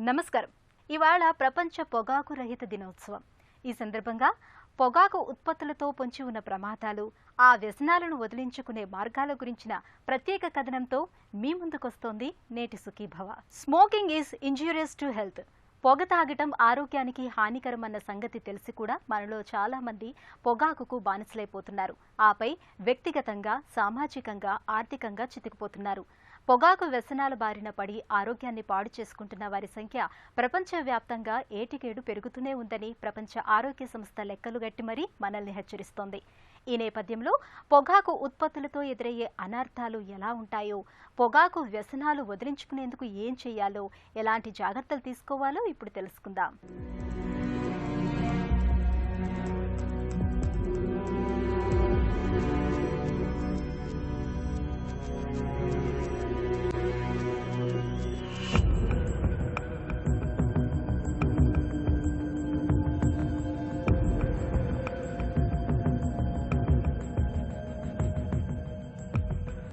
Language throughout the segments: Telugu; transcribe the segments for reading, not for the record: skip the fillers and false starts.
నమస్కారం. ఇవాళ ప్రపంచ పొగాకు రహిత దినోత్సవం. ఈ సందర్భంగా పొగాకు ఉత్పత్తులతో పొంచి ఉన్న ప్రమాదాలు, ఆ వ్యసనాలను వదిలించుకునే మార్గాల గురించిన ప్రత్యేక కథనంతో మీ ముందుకొస్తోంది నేటి Sukhibhava. Smoking is injurious to health. పొగ తాగటం ఆరోగ్యానికి హానికరమన్న సంగతి తెలిసి కూడా మనలో చాలా మంది పొగాకుకు బానిసలైపోతున్నారు. ఆపై వ్యక్తిగతంగా, సామాజికంగా, ఆర్థికంగా చితికిపోతున్నారు. పొగాకు వ్యసనాల బారిన పడి ఆరోగ్యాన్ని పాడు చేసుకుంటున్న వారి సంఖ్య ప్రపంచవ్యాప్తంగా ఏటికేడు పెరుగుతూనే ఉందని ప్రపంచ ఆరోగ్య సంస్థ లెక్కలు గట్టి మరీ మనల్ని హెచ్చరిస్తోంది. ఈ నేపథ్యంలో పొగాకు ఉత్పత్తులతో ఎదురయ్యే అనర్థాలు ఎలా ఉంటాయో, పొగాకు వ్యసనాలు వదిలించుకునేందుకు ఏం చేయాలో, ఎలాంటి జాగ్రత్తలు తీసుకోవాలో ఇప్పుడు తెలుసుకుందాం.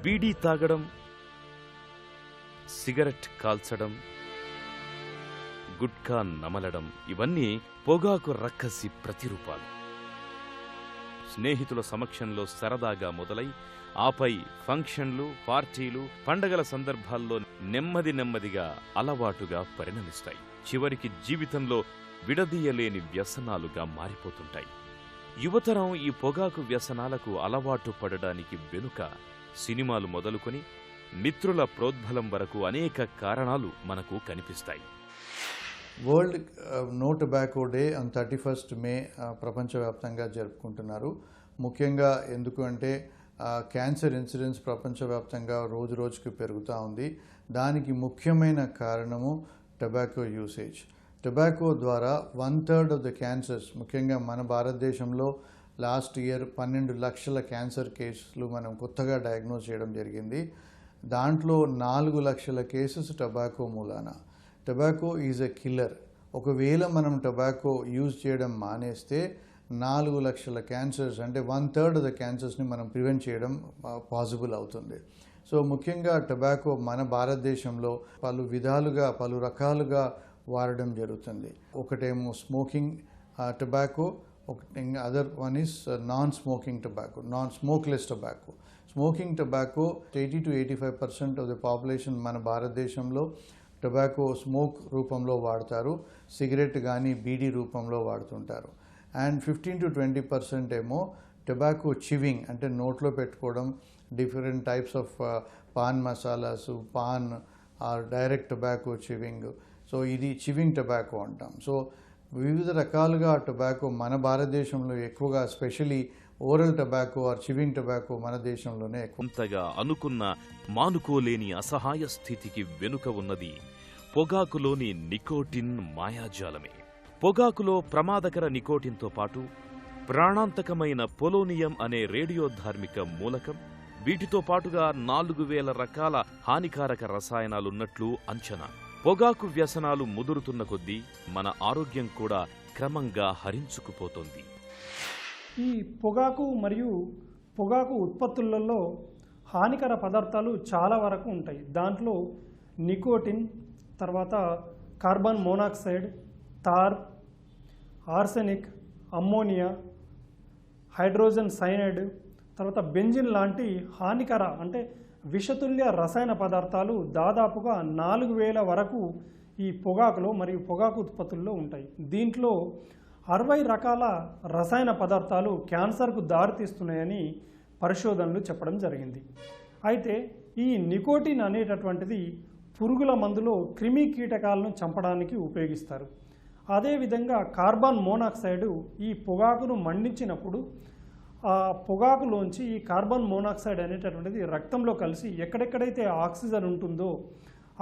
బీడీ తాగడం, సిగరెట్ కాల్చడం, గుట్కా నమలడం ఇవన్నీ పొగాకు రక్కసి ప్రతిరూపాలు. స్నేహితుల సమక్షంలో సరదాగా మొదలై ఆపై ఫంక్షన్లు, పార్టీలు, పండగల సందర్భాల్లో నెమ్మదిగా అలవాటుగా పరిణమిస్తాయి. చివరికి జీవితంలో విడదీయలేని వ్యసనాలుగా మారిపోతుంటాయి. యువతరం ఈ పొగాకు వ్యసనాలకు అలవాటు పడడానికి వెనుక సినిమాలు మొదలుకొని మిత్రుల ప్రోద్బలం వరకు అనేక కారణాలు మనకు కనిపిస్తాయి. World no tobacco day on 31st May ప్రపంచవ్యాప్తంగా జరుపుకుంటున్నారు. ముఖ్యంగా ఎందుకు అంటే క్యాన్సర్ ఇన్సిడెన్స్ ప్రపంచవ్యాప్తంగా రోజు రోజుకి పెరుగుతూ ఉంది. దానికి ముఖ్యమైన కారణము టొబాకో యూసేజ్. టొబాకో ద్వారా 1/3 ఆఫ్ ద క్యాన్సర్స్, ముఖ్యంగా మన భారతదేశంలో లాస్ట్ ఇయర్ 12 లక్షల క్యాన్సర్ కేసులు మనం కొత్తగా డయాగ్నోజ్ చేయడం జరిగింది. దాంట్లో 4 లక్షల కేసెస్ టొబాకో మూలాన. Tobacco is a killer. ఒకవేళ మనం టొబాకో యూజ్ చేయడం మానేస్తే 4 లక్షల క్యాన్సర్స్ అంటే 1/3 ఆఫ్ ద క్యాన్సర్స్ని మనం ప్రివెంట్ చేయడం పాసిబుల్ అవుతుంది. సో ముఖ్యంగా టొబాకో మన భారతదేశంలో పలు రకాలుగా వాడడం జరుగుతుంది. ఒకటేమో smoking tobacco, other one is non-smoking tobacco, non-smokeless tobacco. Smoking tobacco, 80 to 85% of the population మన భారతదేశంలో టొబాకో స్మోక్ రూపంలో వాడతారు, సిగరెట్ కానీ బీడీ రూపంలో వాడుతుంటారు. అండ్ 15 to 20% ఏమో టొబాకో చివింగ్ అంటే నోట్లో పెట్టుకోవడం, different types of paan masalas, paan or direct tobacco chewing. So ఇది చివింగ్ టొబాకో అంటాం. సో వివిధ రకాలుగా టొబాకో మన భారతదేశంలో ఎక్కువగా, specially oral tobacco or chewing tobacco మన దేశంలోనే కొంతగా అనుకున్న మానుకోలేని అసహాయ స్థితికి వెనుక ఉన్నది పొగాకులోని నికోటిన్ మాయాజాలమే. పొగాకులో ప్రమాదకర నికోటిన్తో పాటు ప్రాణాంతకమైన పొలోనియం అనే రేడియోధార్మిక మూలకం, వీటితో పాటుగా 4000 రకాల హానికారక రసాయనాలున్నట్లు అంచనా. పొగాకు వ్యసనాలు ముదురుతున్న కొద్దీ మన ఆరోగ్యం కూడా క్రమంగా హరించుకుపోతోంది. ఈ పొగాకు మరియు పొగాకు ఉత్పత్తులలో హానికర పదార్థాలు చాలా వరకు ఉంటాయి. దాంట్లో నికోటిన్, తర్వాత కార్బన్ మోనాక్సైడ్, తార్, ఆర్సెనిక్, అమ్మోనియా, హైడ్రోజన్ సైనైడ్, తర్వాత బెంజిన్ లాంటి హానికర అంటే విషతుల్య రసాయన పదార్థాలు దాదాపుగా 4000 వరకు ఈ పొగాకులో మరియు పొగాకు ఉత్పత్తుల్లో ఉంటాయి. దీంట్లో 60 రకాల రసాయన పదార్థాలు క్యాన్సర్కు దారితీస్తున్నాయని పరిశోధనలు చెప్పడం జరిగింది. అయితే ఈ నికోటిన్ అనేటటువంటిది పురుగుల మందులో క్రిమి కీటకాలను చంపడానికి ఉపయోగిస్తారు. అదేవిధంగా కార్బన్ మోనాక్సైడ్ ఈ పొగాకును మండించినప్పుడు ఆ పొగాకులోంచి ఈ కార్బన్ మోనాక్సైడ్ అనేటటువంటిది రక్తంలో కలిసి ఎక్కడెక్కడైతే ఆక్సిజన్ ఉంటుందో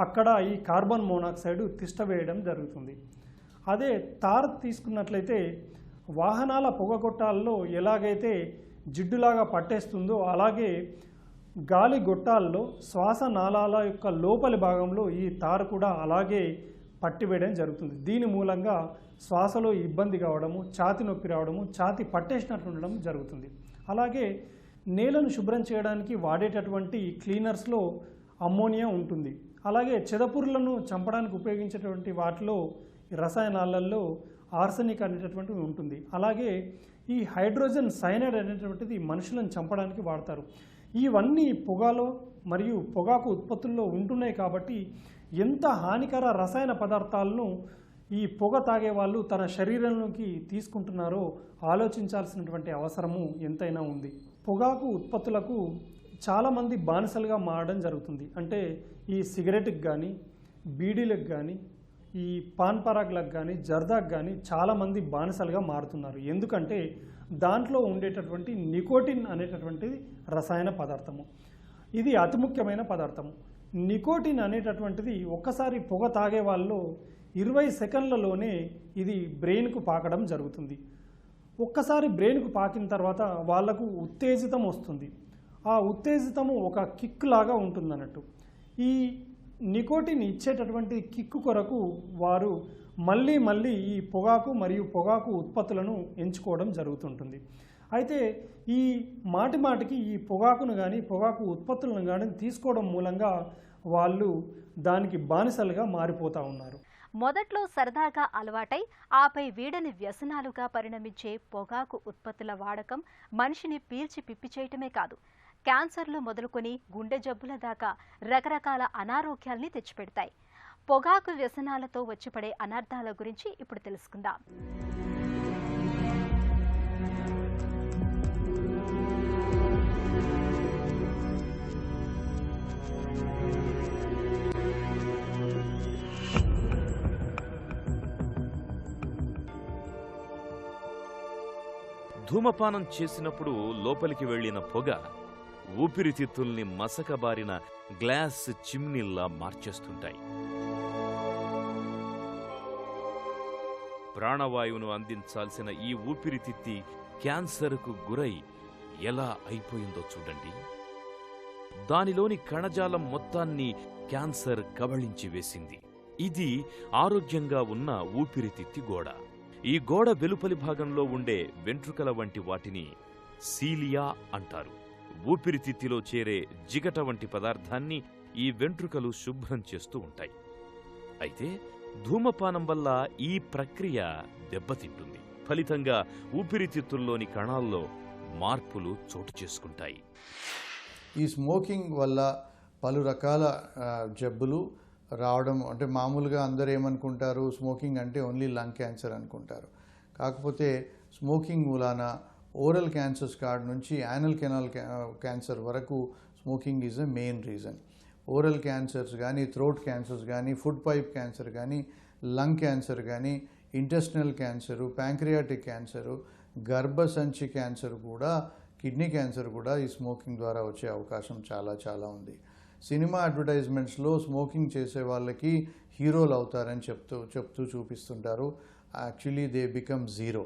అక్కడ ఈ కార్బన్ మోనాక్సైడ్ తిష్టవేయడం జరుగుతుంది. అదే తార్ తీసుకున్నట్లయితే వాహనాల పొగగొట్టాల్లో ఎలాగైతే జిడ్డులాగా పట్టేస్తుందో అలాగే గాలి గొట్టాల్లో, శ్వాస నాళాల యొక్క లోపలి భాగంలో ఈ తారు కూడా అలాగే పట్టివేయడం జరుగుతుంది. దీని మూలంగా శ్వాసలో ఇబ్బంది కావడము, ఛాతి నొప్పి రావడము, ఛాతి పట్టేసినట్టు ఉండడం జరుగుతుంది. అలాగే నేలను శుభ్రం చేయడానికి వాడేటటువంటి క్లీనర్స్లో అమ్మోనియా ఉంటుంది. అలాగే చెదపురులను చంపడానికి ఉపయోగించేటువంటి వాటిలో రసాయనాలలో ఆర్సెనిక్ అనేటటువంటిది ఉంటుంది. అలాగే ఈ హైడ్రోజన్ సైనైడ్ అనేటువంటిది మనుషులను చంపడానికి వాడతారు. ఇవన్నీ పొగలో మరియు పొగాకు ఉత్పత్తుల్లో ఉంటున్నాయి కాబట్టి ఎంత హానికర రసాయన పదార్థాలను ఈ పొగ తాగే వాళ్ళు తన శరీరంలోకి తీసుకుంటున్నారో ఆలోచించాల్సినటువంటి అవసరము ఎంతైనా ఉంది. పొగాకు ఉత్పత్తులకు చాలామంది బానిసలుగా మారడం జరుగుతుంది. అంటే ఈ సిగరెట్కి కానీ, బీడీలకు కానీ, ఈ పాన్ పరాగ్లకు కానీ, జర్దాకు కానీ చాలామంది బానిసలుగా మారుతున్నారు. ఎందుకంటే దాంట్లో ఉండేటటువంటి నికోటిన్ అనేటటువంటిది రసాయన పదార్థము. ఇది అతి ముఖ్యమైన పదార్థము. నికోటిన్ అనేటటువంటిది ఒక్కసారి పొగ తాగే వాళ్ళలో 20 సెకండ్లలోనే ఇది బ్రెయిన్కు పాకడం జరుగుతుంది. ఒక్కసారి బ్రెయిన్కు పాకిన తర్వాత వాళ్లకు ఉత్తేజితం వస్తుంది. ఆ ఉత్తేజితము ఒక కిక్ లాగా ఉంటుందన్నట్టు. ఈ నికోటిన్ ఇచ్చేటటువంటి కిక్కు కొరకు వారు మళ్ళీ మళ్ళీ ఈ పొగాకు మరియు పొగాకు ఉత్పత్తులను ఎంచుకోవడం జరుగుతుంటుంది. అయితే ఈ మాటిమాటికి ఈ పొగాకును కానీ పొగాకు ఉత్పత్తులను కానీ తీసుకోవడం మూలంగా వాళ్ళు దానికి బానిసలుగా మారిపోతూ ఉన్నారు. మొదట్లో సరదాగా అలవాటై ఆపై వీడని వ్యసనాలుగా పరిణమించే పొగాకు ఉత్పత్తుల వాడకం మనిషిని పీల్చి పిప్పి చేయటమే కాదు, క్యాన్సర్లు మొదలుకొని గుండె జబ్బుల దాకా రకరకాల అనారోగ్యాల్ని తెచ్చిపెడతాయి. పొగాకు వ్యసనాలతో వచ్చిపడే అనర్థాల గురించి ఇప్పుడు తెలుసుకుందాం. ధూమపానం చేసినప్పుడు లోపలికి వెళ్లిన పొగ ఊపిరితిత్తుల్ని మసకబారిన గ్లాస్ చిమ్నీల్లా మార్చేస్తుంటాయి. ప్రాణవాయువును అందించాల్సిన ఈ ఊపిరితిత్తి క్యాన్సర్కు గురై ఎలా అయిపోయిందో చూడండి. దానిలోని కణజాలం మొత్తాన్ని క్యాన్సర్ కబళించి వేసింది. ఇది ఆరోగ్యంగా ఉన్న ఊపిరితిత్తి గోడ. ఈ గోడ వెలుపలి భాగంలో ఉండే వెంట్రుకల వంటి వాటిని సీలియా అంటారు. ఊపిరితిత్తిలో చేరే జిగట వంటి పదార్థాన్ని ఈ వెంట్రుకలు శుభ్రం చేస్తూ ఉంటాయి. అయితే ధూమపానం వల్ల ఈ ప్రక్రియ దెబ్బతింటుంది. ఫలితంగా ఊపిరితిత్తుల్లోని కణాల్లో మార్పులు చోటు చేసుకుంటాయి. ఈ స్మోకింగ్ వల్ల పలు రకాల జబ్బులు రావడం, అంటే మామూలుగా అందరూ ఏమనుకుంటారు, స్మోకింగ్ అంటే ఓన్లీ లంగ్ క్యాన్సర్ అనుకుంటారు. కాకపోతే స్మోకింగ్ మూలాన ఓరల్ క్యాన్సర్స్ కాడ నుంచి యానల్ కెనాల్ క్యాన్సర్ వరకు smoking is a main reason. Oral cancers కానీ, థ్రోట్ క్యాన్సర్స్ కానీ, ఫుడ్ పైప్ క్యాన్సర్ కానీ, లంగ్ క్యాన్సర్ కానీ, ఇంటెస్టినల్ క్యాన్సరు, ప్యాంక్రియాటిక్ క్యాన్సరు, గర్భసంచి క్యాన్సర్ కూడా, కిడ్నీ క్యాన్సర్ కూడా ఈ స్మోకింగ్ ద్వారా వచ్చే అవకాశం చాలా ఉంది. సినిమా అడ్వర్టైజ్మెంట్స్లో స్మోకింగ్ చేసే వాళ్ళకి హీరోలు అవుతారని చెప్తూ చూపిస్తుంటారు. Actually they become zero.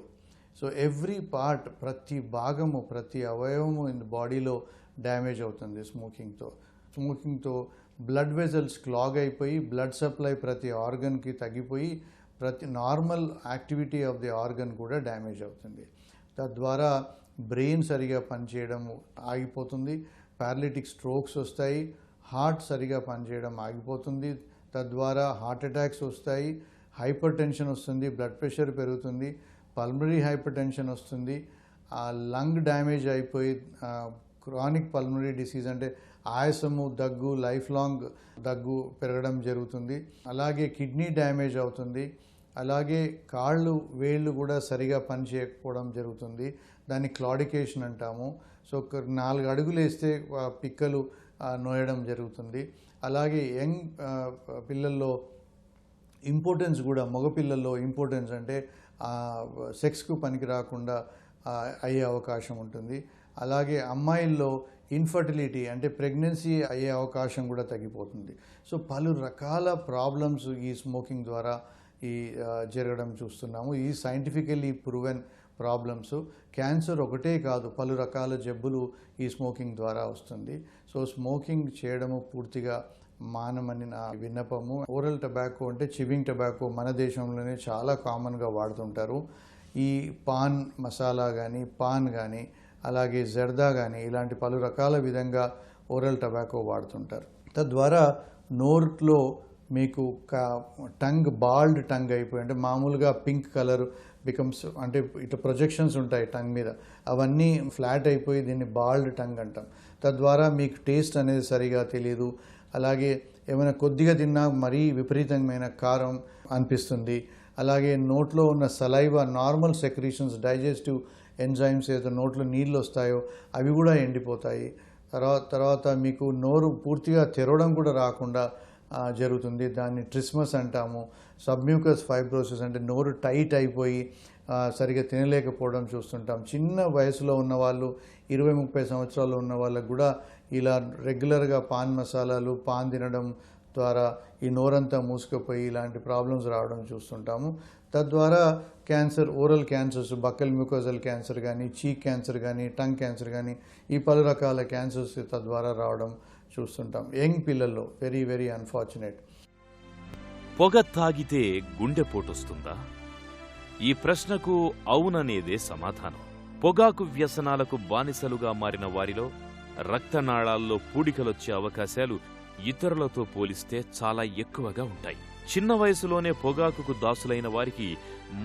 So every part, ప్రతి భాగము, ప్రతి అవయవము ఇన్ బాడీలో డ్యామేజ్ అవుతుంది స్మోకింగ్తో. బ్లడ్ వెజల్స్ క్లాగ్ అయిపోయి బ్లడ్ సప్లై ప్రతి ఆర్గన్కి తగ్గిపోయి ప్రతి normal activity of the organ కూడా డ్యామేజ్ అవుతుంది. తద్వారా బ్రెయిన్ సరిగా పనిచేయడం ఆగిపోతుంది, పారాలిటిక్ స్ట్రోక్స్ వస్తాయి, హార్ట్ సరిగా పనిచేయడం ఆగిపోతుంది, తద్వారా హార్ట్ అటాక్స్ వస్తాయి, హైపర్ టెన్షన్ వస్తుంది, బ్లడ్ ప్రెషర్ పెరుగుతుంది, పల్మనరీ హైపర్ టెన్షన్ వస్తుంది, లంగ్ డ్యామేజ్ అయిపోయి క్రానిక్ పల్మనరీ డిసీజ్ అంటే ఆయాసము, దగ్గు, లైఫ్ లాంగ్ దగ్గు పెరగడం జరుగుతుంది. అలాగే కిడ్నీ డ్యామేజ్ అవుతుంది. అలాగే కాళ్ళు, వేళ్ళు కూడా సరిగా పని చేయకపోవడం జరుగుతుంది. దాన్ని క్లాడికేషన్ అంటాము. సో 4 అడుగులు వేస్తే పిక్కలు నోయడం జరుగుతుంది. అలాగే యంగ్ పిల్లల్లో ఇంపార్టెన్స్ కూడా, మగపిల్లల్లో ఇంపార్టెన్స్ అంటే సెక్స్కు పనికి రాకుండా అయ్యే అవకాశం ఉంటుంది. అలాగే అమ్మాయిల్లో ఇన్ఫర్టిలిటీ అంటే ప్రెగ్నెన్సీ అయ్యే అవకాశం కూడా తగ్గిపోతుంది. సో పలు రకాల ప్రాబ్లమ్స్ ఈ స్మోకింగ్ ద్వారా జరగడం చూస్తున్నాము. ఈ సైంటిఫికల్లీ ప్రూవెన్ ప్రాబ్లమ్స్. క్యాన్సర్ ఒకటే కాదు, పలు రకాల జబ్బులు ఈ స్మోకింగ్ ద్వారా వస్తుంది. సో స్మోకింగ్ చేయడము పూర్తిగా మానమని నా విన్నపము. ఓరల్ టొబాకో అంటే చివింగ్ టొబాకో మన దేశంలోనే చాలా కామన్గా వాడుతుంటారు. ఈ పాన్ మసాలా కానీ, పాన్ కానీ, అలాగే జర్దా కానీ ఇలాంటి పలు రకాల విధంగా ఓరల్ టొబాకో వాడుతుంటారు. తద్వారా నోట్లో మీకు టంగ్ బాల్డ్ టంగ్ అయిపోయి, అంటే మామూలుగా పింక్ కలర్ బికమ్స్, అంటే ఇట్లా ప్రొజెక్షన్స్ ఉంటాయి టంగ్ మీద, అవన్నీ ఫ్లాట్ అయిపోయి దీన్ని బాల్డ్ టంగ్ అంటాం. తద్వారా మీకు టేస్ట్ అనేది సరిగా తెలియదు. అలాగే ఏమైనా కొద్దిగా తిన్నా మరీ విపరీతమైన కారం అనిపిస్తుంది. అలాగే నోట్లో ఉన్న saliva, normal secretions, digestive enzymes ఏదో నోట్లో నీళ్ళు వస్తాయో అవి కూడా ఎండిపోతాయి. తర్వాత మీకు నోరు పూర్తిగా తెరవడం కూడా రాకుండా జరుగుతుంది. దాన్ని ట్రిస్మస్ అంటాము. సబ్మ్యూకస్ ఫైబ్రోసిస్ అంటే నోరు టైట్ అయిపోయి సరిగా తినలేకపోవడం చూస్తుంటాం. చిన్న వయసులో ఉన్న వాళ్ళు, 20-30 సంవత్సరాలు ఉన్న వాళ్ళకు కూడా ఇలా రెగ్యులర్గా పాన్ మసాలాలు, పాన్ తినడం ద్వారా ఈ నోరంతా మూసుకుపోయి ఇలాంటి ప్రాబ్లమ్స్ రావడం చూస్తుంటాము. తద్వారా cancer, oral cancers, buccal mucosal cancer కానీ, చీక్ క్యాన్సర్ కానీ, టంగ్ క్యాన్సర్ కానీ, ఈ పలు రకాల క్యాన్సర్స్ తద్వారా రావడం చూస్తుంటాం యంగ్ పిల్లల్లో. Very very unfortunate. పొగ తాగితే గుండెపోటొస్తుందా? ఈ ప్రశ్నకు అవుననేదే సమాధానం. పొగాకు వ్యసనాలకు బానిసలుగా మారిన వారిలో రక్తనాళాల్లో పూడికలొచ్చే అవకాశాలు ఇతరులతో పోలిస్తే చాలా ఎక్కువగా ఉంటాయి. చిన్న వయసులోనే పొగాకుకు దాసులైన వారికి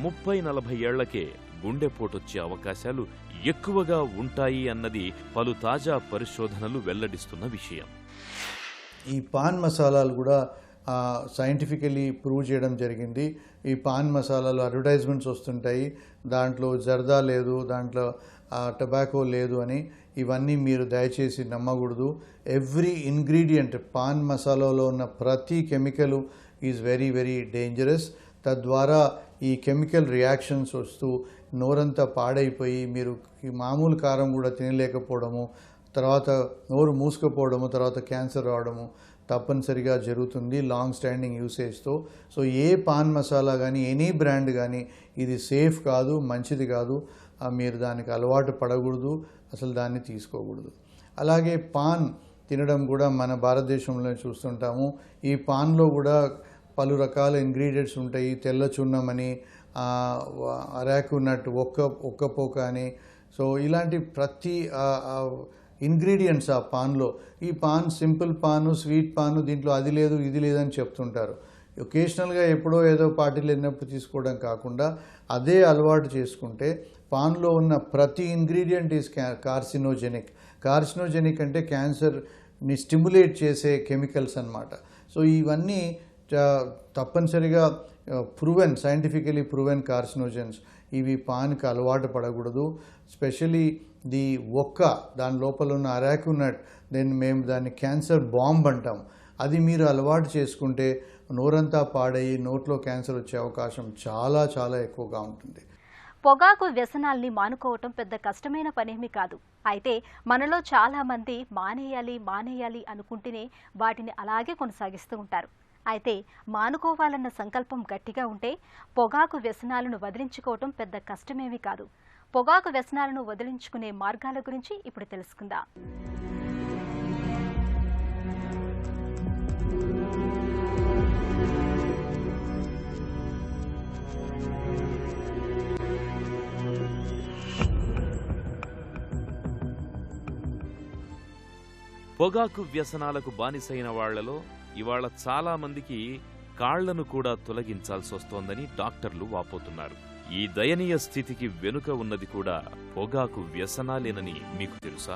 30-40 ఏళ్లకే గుండెపోటొచ్చే అవకాశాలు ఎక్కువగా ఉంటాయి అన్నది పలు తాజా పరిశోధనలు వెల్లడిస్తున్న విషయం. ఈ పాన్ మసాలాలు కూడా సైంటిఫికలీ ప్రూవ్ చేయడం జరిగింది. ఈ పాన్ మసాలాలు అడ్వర్టైజ్మెంట్స్ వస్తుంటాయి, దాంట్లో జర్దా లేదు, దాంట్లో టొబాకో లేదు అని. ఇవన్నీ మీరు దయచేసి నమ్మకూడదు. ఎవ్రీ ఇంగ్రీడియంట్, పాన్ మసాలాలో ఉన్న ప్రతి chemical is very very dangerous. తద్వారా ఈ కెమికల్ రియాక్షన్స్ వస్తూ నోరంతా పాడైపోయి మీరు ఈ మామూలు కారం కూడా తినలేకపోవడము, తర్వాత నోరు మూసుకుపోవడము, తర్వాత క్యాన్సర్ రావడము తప్పనిసరిగా జరుగుతుంది లాంగ్ స్టాండింగ్ యూసేజ్తో. సో ఏ పాన్ మసాలా కానీ, ఎనీ బ్రాండ్ కానీ ఇది సేఫ్ కాదు, మంచిది కాదు. మీరు దానికి అలవాటు పడకూడదు, అసలు దాన్ని తీసుకోకూడదు. అలాగే పాన్ తినడం కూడా మన భారతదేశంలో చూస్తుంటాము. ఈ పాన్లో కూడా పలు రకాల ఇంగ్రీడియంట్స్ ఉంటాయి. తెల్ల చున్నమని, అరాకు నట్, ఒక్కపోక అని. సో ఇలాంటి ప్రతి ఇంగ్రీడియంట్స్ ఆ పాన్లో, ఈ పాన్ సింపుల్ పాను, స్వీట్ పాను, దీంట్లో అది లేదు ఇది లేదని చెప్తుంటారు. ఒకేషనల్గా ఎప్పుడో ఏదో పార్టీలు వెళ్ళినప్పుడు తీసుకోవడం కాకుండా అదే అలవాటు చేసుకుంటే పాన్లో ఉన్న ప్రతి ఇంగ్రీడియంట్ ఈజ్ కార్సినోజెనిక్. కార్సినోజెనిక్ అంటే క్యాన్సర్ని స్టిమ్యులేట్ చేసే కెమికల్స్ అన్నమాట. సో ఇవన్నీ తప్పనిసరిగా ప్రూవెన్, సైంటిఫికలీ ప్రూవెన్ కార్సినోజెన్స్. ఇవి పాన్కి అలవాటు పడకూడదు. స్పెషలీ దాని లోపల ఉన్న అరాకు నట్, మేము దాన్ని క్యాన్సర్ బాంబ్ అంటాం. అది మీరు అలవాటు చేసుకుంటే నోరంతా పాడయి నోట్లో క్యాన్సర్ వచ్చే అవకాశం చాలా చాలా ఎక్కువగా ఉంటుంది. పొగాకు వ్యసనాల్ని మానుకోవటం పెద్ద కష్టమైన పనేమీ కాదు. అయితే మనలో చాలా మంది మానేయాలి అనుకుంటేనే వాటిని అలాగే కొనసాగిస్తూ ఉంటారు. అయితే మానుకోవాలన్న సంకల్పం గట్టిగా ఉంటే పొగాకు వ్యసనాలను వదిలించుకోవటం పెద్ద కష్టమేమీ కాదు. పొగాకు వ్యసనాలను వదిలించుకునే మార్గాల గురించి ఇప్పుడు తెలుసుకుందాం. పొగాకు వ్యసనాలకు బానిసైన వాళ్లలో ఇవాళ చాలా మందికి కాళ్లను కూడా తొలగించాల్సి వస్తోందని డాక్టర్లు వాపోతున్నారు. ఈ దయనీయ స్థితికి వెనుక ఉన్నది కూడా పొగాకు వ్యసనాలేనని మీకు తెలుసా?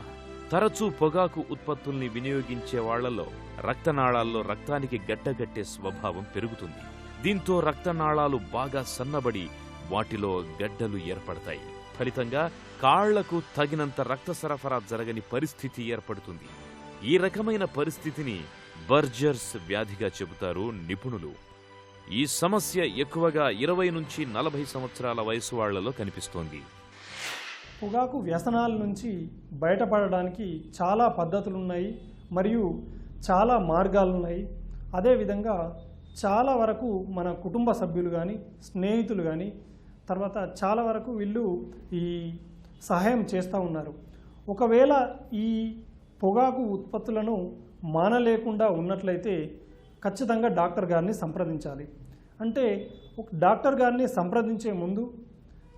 తరచూ పొగాకు ఉత్పత్తుల్ని వినియోగించే వాళ్లలో రక్తనాళాల్లో రక్తానికి గడ్డగట్టే స్వభావం పెరుగుతుంది. దీంతో రక్తనాళాలు బాగా సన్నబడి వాటిలో గడ్డలు ఏర్పడతాయి. ఫలితంగా కాళ్లకు తగినంత రక్త సరఫరా జరగని పరిస్థితి ఏర్పడుతుంది. ఈ రకమైన పరిస్థితిని బర్జర్స్ వ్యాధిగా చెబుతారు నిపుణులు. ఈ సమస్య ఎక్కువగా 20-40 సంవత్సరాల వయసు వాళ్లలో కనిపిస్తోంది. పొగాకు వ్యసనాల నుంచి బయటపడడానికి చాలా పద్ధతులున్నాయి మరియు చాలా మార్గాలున్నాయి. అదేవిధంగా చాలా వరకు మన కుటుంబ సభ్యులు కానీ, స్నేహితులు కానీ, తర్వాత చాలా వరకు వీళ్ళు ఈ సహాయం చేస్తూ ఉన్నారు. ఒకవేళ ఈ పొగాకు ఉత్పత్తులను మానలేకుండా ఉన్నట్లయితే ఖచ్చితంగా డాక్టర్ గారిని సంప్రదించాలి. అంటే డాక్టర్ గారిని సంప్రదించే ముందు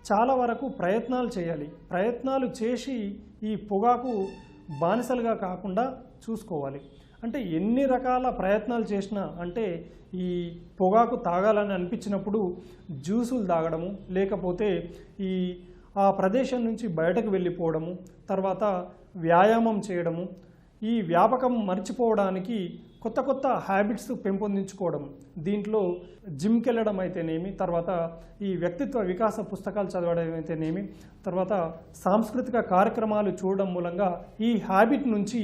చాలా వరకు ప్రయత్నాలు చేయాలి. ప్రయత్నాలు చేసి ఈ పొగాకు బానిసలుగా కాకుండా చూసుకోవాలి. అంటే ఎన్ని రకాల ప్రయత్నాలు చేసినా, అంటే ఈ పొగాకు తాగాలని అనిపించినప్పుడు జ్యూసులు తాగడము, లేకపోతే ఆ ప్రదేశం నుంచి బయటకు వెళ్ళిపోవడము, తర్వాత వ్యాయామం చేయడము, ఈ వ్యాపకం మర్చిపోవడానికి కొత్త కొత్త హ్యాబిట్స్ పెంపొందించుకోవడం, దీంట్లో జిమ్కి వెళ్ళడం అయితేనేమి, తర్వాత ఈ వ్యక్తిత్వ వికాస పుస్తకాలు చదవడం అయితేనేమి, తర్వాత సాంస్కృతిక కార్యక్రమాలు చూడడం మూలంగా ఈ హ్యాబిట్ నుంచి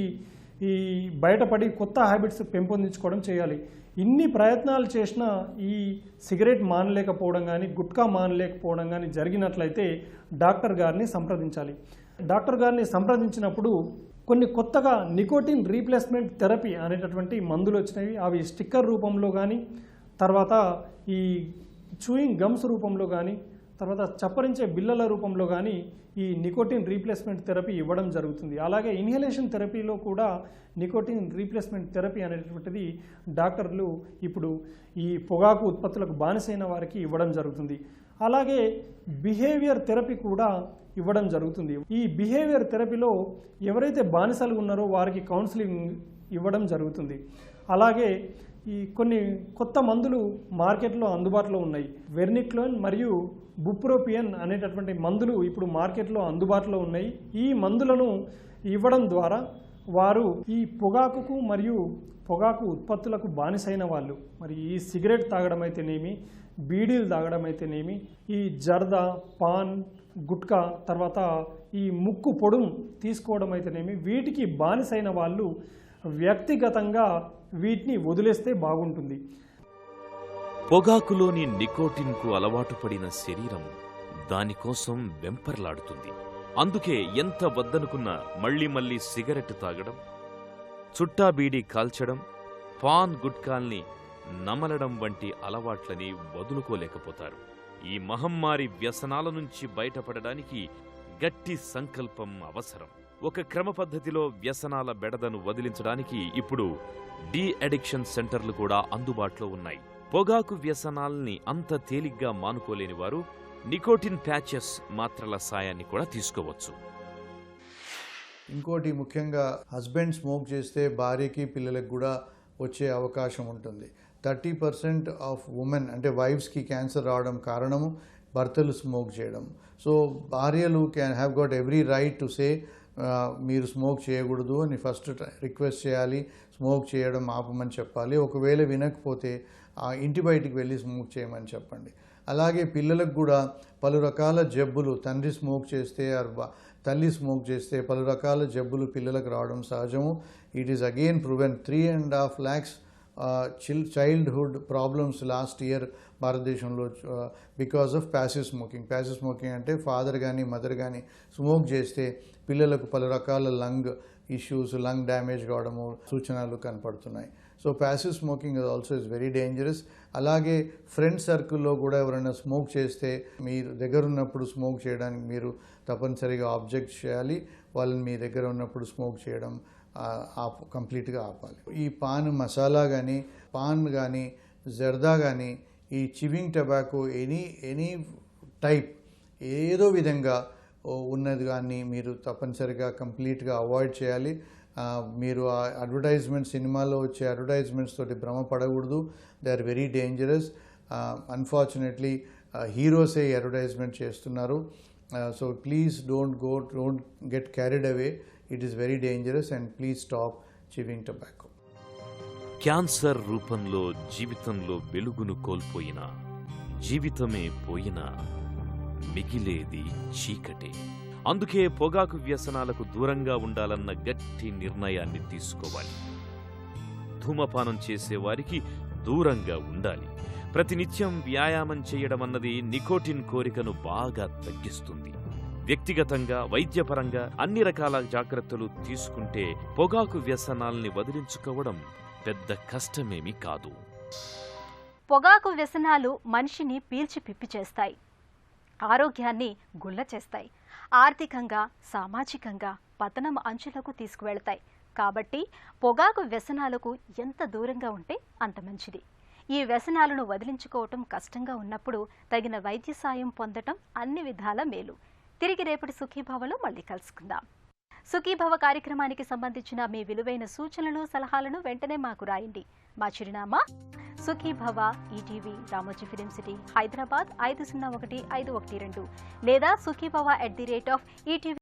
బయటపడి కొత్త హ్యాబిట్స్ పెంపొందించుకోవడం చేయాలి. ఇన్ని ప్రయత్నాలు చేసినా ఈ సిగరెట్ మానలేకపోవడం కానీ, గుట్కా మానలేకపోవడం కానీ జరిగినట్లయితే డాక్టర్ గారిని సంప్రదించాలి. డాక్టర్ గారిని సంప్రదించినప్పుడు కొన్ని కొత్తగా నికోటిన్ రీప్లేస్మెంట్ థెరపీ అనేటటువంటి మందులు వచ్చినవి. అవి స్టిక్కర్ రూపంలో కానీ, తర్వాత ఈ చూయింగ్ గమ్స్ రూపంలో కానీ, తర్వాత చప్పరించే బిళ్ళల రూపంలో కానీ ఈ నికోటిన్ రీప్లేస్మెంట్ థెరపీ ఇవ్వడం జరుగుతుంది. అలాగే ఇన్హలేషన్ థెరపీలో కూడా నికోటిన్ రీప్లేస్మెంట్ థెరపీ అనేటటువంటిది డాక్టర్లు ఇప్పుడు ఈ పొగాకు ఉత్పత్తులకు బానిసైన వారికి ఇవ్వడం జరుగుతుంది. అలాగే బిహేవియర్ థెరపీ కూడా ఇవ్వడం జరుగుతుంది. ఈ బిహేవియర్ థెరపీలో ఎవరైతే బానిసలు ఉన్నారో వారికి కౌన్సిలింగ్ ఇవ్వడం జరుగుతుంది. అలాగే ఈ కొన్ని కొత్త మందులు మార్కెట్లో అందుబాటులో ఉన్నాయి. వెర్నిక్లోన్ మరియు బుప్రోపియన్ అనేటటువంటి మందులు ఇప్పుడు మార్కెట్లో అందుబాటులో ఉన్నాయి. ఈ మందులను ఇవ్వడం ద్వారా వారు ఈ పొగాకుకు మరియు పొగాకు ఉత్పత్తులకు బానిసైన వాళ్ళు, మరి ఈ సిగరెట్ తాగడం అయితేనేమి, బీడీలు తాగడం అయితేనేమి, ఈ జర్దా, పాన్, గుట్కా, తర్వాత ఈ ముక్కు పొడుం తీసుకోవడం అయితేనేమి, వీటికి బానిసైన వాళ్ళు వ్యక్తిగతంగా వీటిని వదిలేస్తే బాగుంటుంది. పొగాకులోని నికోటిన్కు అలవాటు పడిన శరీరం దానికోసం వెంపర్లాడుతుంది. అందుకే ఎంత వద్దనుకున్నా మళ్లీ మళ్లీ సిగరెట్ తాగడం, చుట్టా బీడీ కాల్చడం, పాన్ గుట్కాల్ని నమలడం వంటి అలవాట్లని వదులుకోలేకపోతారు. ఈ మహమ్మారి వ్యసనాల నుంచి బయటపడడానికి గట్టి సంకల్పం అవసరం. ఒక క్రమ పద్ధతిలో వ్యసనాల బెడదను వదిలించడానికి ఇప్పుడు డీ అడిక్షన్ సెంటర్లు కూడా అందుబాటులో ఉన్నాయి. పొగాకు వ్యసనాల్ని అంత తేలిగ్గా మానుకోలేని వారు నికోటిన్ ప్యాచెస్ మాత్రల సాయాన్ని కూడా తీసుకోవచ్చు. ఇంకోటి ముఖ్యంగా హస్బెండ్ స్మోక్ చేస్తే భార్యకి పిల్లలకు కూడా వచ్చే అవకాశం ఉంటుంది. 30% ఆఫ్ ఉమెన్ అంటే వైఫ్స్కి క్యాన్సర్ రావడం కారణము భర్తలు స్మోక్ చేయడం. సో భార్యలు can have got every right to say మీరు స్మోక్ చేయకూడదు అని ఫస్ట్ రిక్వెస్ట్ చేయాలి, స్మోక్ చేయడం ఆపమని చెప్పాలి. ఒకవేళ వినకపోతే ఇంటి బయటికి వెళ్ళి స్మోక్ చేయమని చెప్పండి. అలాగే పిల్లలకు కూడా పలు రకాల జబ్బులు, తండ్రి స్మోక్ చేస్తే తల్లి స్మోక్ చేస్తే పలు రకాల జబ్బులు పిల్లలకు రావడం సహజము. It is again proven 3.5 lakhs childhood problems last year భారతదేశంలో because of passive smoking. Passive smoking అంటే ఫాదర్ కానీ మదర్ కానీ స్మోక్ చేస్తే పిల్లలకు పలు రకాల లంగ్ ఇష్యూస్, లంగ్ డ్యామేజ్ కావడము సూచనలు కనపడుతున్నాయి. So passive smoking also is very dangerous. అలాగే ఫ్రెండ్ సర్కిల్లో కూడా ఎవరైనా స్మోక్ చేస్తే మీరు దగ్గర ఉన్నప్పుడు స్మోక్ చేయడానికి మీరు తప్పనిసరిగా ఆబ్జెక్ట్ చేయాలి. వాళ్ళని మీ దగ్గర ఉన్నప్పుడు స్మోక్ చేయడం కంప్లీట్గా ఆపాలి. ఈ పాన్ మసాలా కానీ, పాన్ కానీ, జర్దా కానీ, ఈ చివింగ్ టొబాకో ఎనీ టైప్ ఏదో విధంగా ఉన్నది కానీ మీరు తప్పనిసరిగా కంప్లీట్గా అవాయిడ్ చేయాలి. మీరు ఆ అడ్వర్టైజ్మెంట్, సినిమాలో వచ్చే అడ్వర్టైజ్మెంట్స్ తోటి భ్రమపడకూడదు. They are very dangerous. Unfortunately హీరోసే అడ్వర్టైజ్మెంట్ చేస్తున్నారు. So please don't get carried away. It is very dangerous and please stop chewing tobacco. Cancer రూపంలో జీవితంలో వెలుగును కోల్పోయినా, జీవితమే పోయినా మిగిలేది చీకటే. అందుకే పొగాకు వ్యసనాలకు దూరంగా ఉండాలన్న గట్టి నిర్ణయాన్ని తీసుకోవాలి. ధూమపానం చేసేవారికి దూరంగా ఉండాలి. ప్రతినిత్యం వ్యాయామం చేయడం అన్నది నికోటిన్ కోరికను బాగా తగ్గిస్తుంది. వ్యక్తిగతంగా, వైద్యపరంగా అన్ని రకాల జాగ్రత్తలు తీసుకుంటే పొగాకు వ్యసనాల్ని వదిలించుకోవడం పెద్ద కష్టమేమీ కాదు. పొగాకు వ్యసనాలు మనిషిని పీల్చి పిప్పి చేస్తాయి, ఆరోగ్యాన్ని గుల్ల చేస్తాయి, ఆర్థికంగా, సామాజికంగా పతనం అంచులకు తీసుకువెళతాయి. కాబట్టి పొగాకు వ్యసనాలకు ఎంత దూరంగా ఉంటే అంత మంచిది. ఈ వ్యసనాలను వదిలించుకోవటం కష్టంగా ఉన్నప్పుడు తగిన వైద్య సాయం పొందటం అన్ని విధాల మేలు. తిరిగి రేపటి సుఖీభావలో మళ్ళీ కలుసుకుందాం. సుఖీభవ కార్యక్రమానికి సంబంధించిన మీ విలువైన సూచనలు సలహాలను వెంటనే మాకు రాయండి. మా చిరునామా Sukhibhava, ETV, Ramoji film city, Hyderabad 501512 లేదా సుఖీభవ@ETV